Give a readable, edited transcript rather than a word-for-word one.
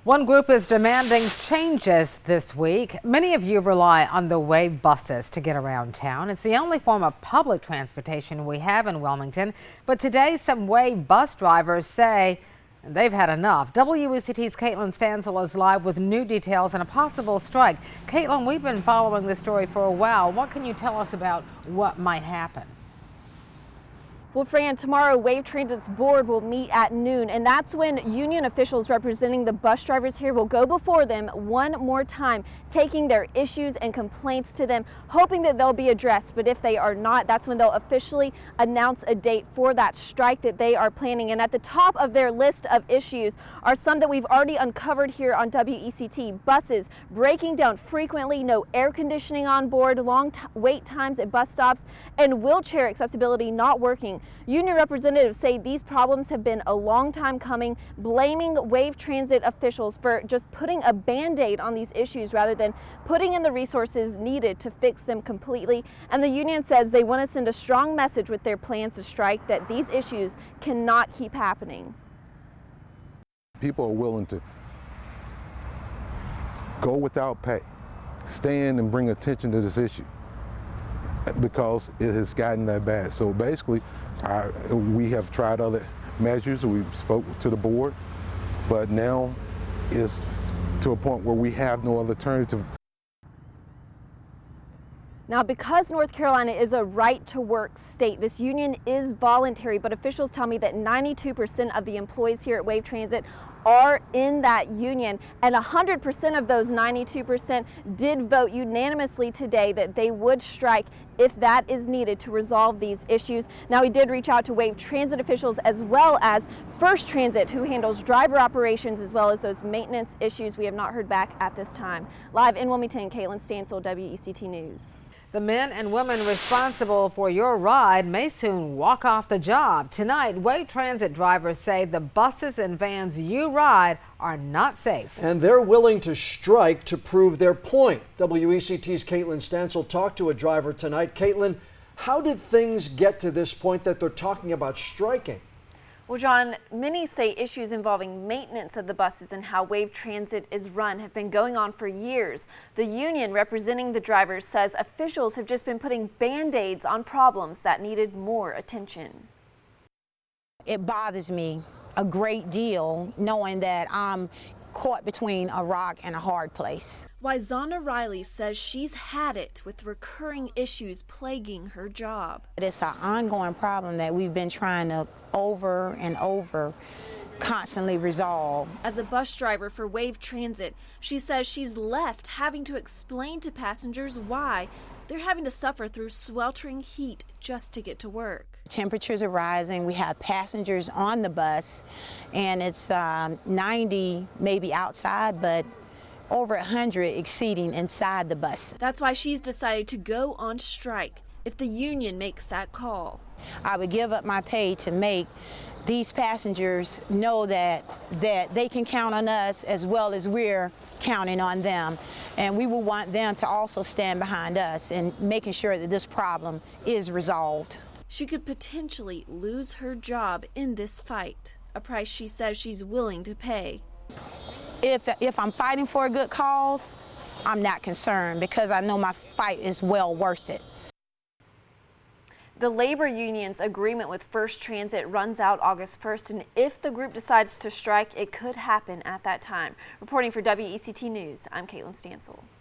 One group is demanding changes this week. Many of you rely on the Wave buses to get around town. It's the only form of public transportation we have in Wilmington. But today, some Wave bus drivers say they've had enough. WECT's Caitlin Stansel is live with new details and a possible strike. Caitlin, we've been following this story for a while. What can you tell us about what might happen? Well, Fran, tomorrow Wave Transit's board will meet at noon, and that's when union officials representing the bus drivers here will go before them one more time, taking their issues and complaints to them, hoping that they'll be addressed. But if they are not, that's when they'll officially announce a date for that strike that they are planning. And at the top of their list of issues are some that we've already uncovered here on WECT. Buses breaking down frequently, no air conditioning on board, long wait times at bus stops, and wheelchair accessibility not working. Union representatives say these problems have been a long time coming, blaming Wave Transit officials for just putting a Band-Aid on these issues rather than putting in the resources needed to fix them completely. And the union says they want to send a strong message with their plans to strike that these issues cannot keep happening. People are willing to go without pay, stand and bring attention to this issue because it has gotten that bad. So basically, we have tried other measures. We spoke to the board, but now it's to a point where we have no other alternative. Now, because North Carolina is a right-to-work state, this union is voluntary, but officials tell me that 92% of the employees here at Wave Transit are in that union, and 100% of those 92% did vote unanimously today that they would strike if that is needed to resolve these issues. Now, we did reach out to Wave Transit officials as well as First Transit, who handles driver operations as well as those maintenance issues. We have not heard back at this time. Live in Wilmington, Caitlin Stansel, WECT News. The men and women responsible for your ride may soon walk off the job. Tonight, Wave Transit drivers say the buses and vans you ride are not safe. And they're willing to strike to prove their point. WECT's Caitlin Stansel talked to a driver tonight. Caitlin, how did things get to this point that they're talking about striking? Well, John, many say issues involving maintenance of the buses and how Wave Transit is run have been going on for years. The union representing the drivers says officials have just been putting Band-Aids on problems that needed more attention. It bothers me a great deal knowing that I'm caught between a rock and a hard place. Zana Riley says she's had it with recurring issues plaguing her job. It's an ongoing problem that we've been trying to over and over constantly resolve. As a bus driver for Wave Transit, she says she's left having to explain to passengers why they're having to suffer through sweltering heat just to get to work. Temperatures are rising. We have passengers on the bus, and it's 90 maybe outside, but over 100 exceeding inside the bus. That's why she's decided to go on strike if the union makes that call. I would give up my pay to make these passengers know that they can count on us as well as we're counting on them. And we will want them to also stand behind us in making sure that this problem is resolved. She could potentially lose her job in this fight, a price she says she's willing to pay. If I'm fighting for a good cause, I'm not concerned because I know my fight is well worth it. The labor union's agreement with First Transit runs out August 1st, and if the group decides to strike, it could happen at that time. Reporting for WECT News, I'm Caitlin Stansel.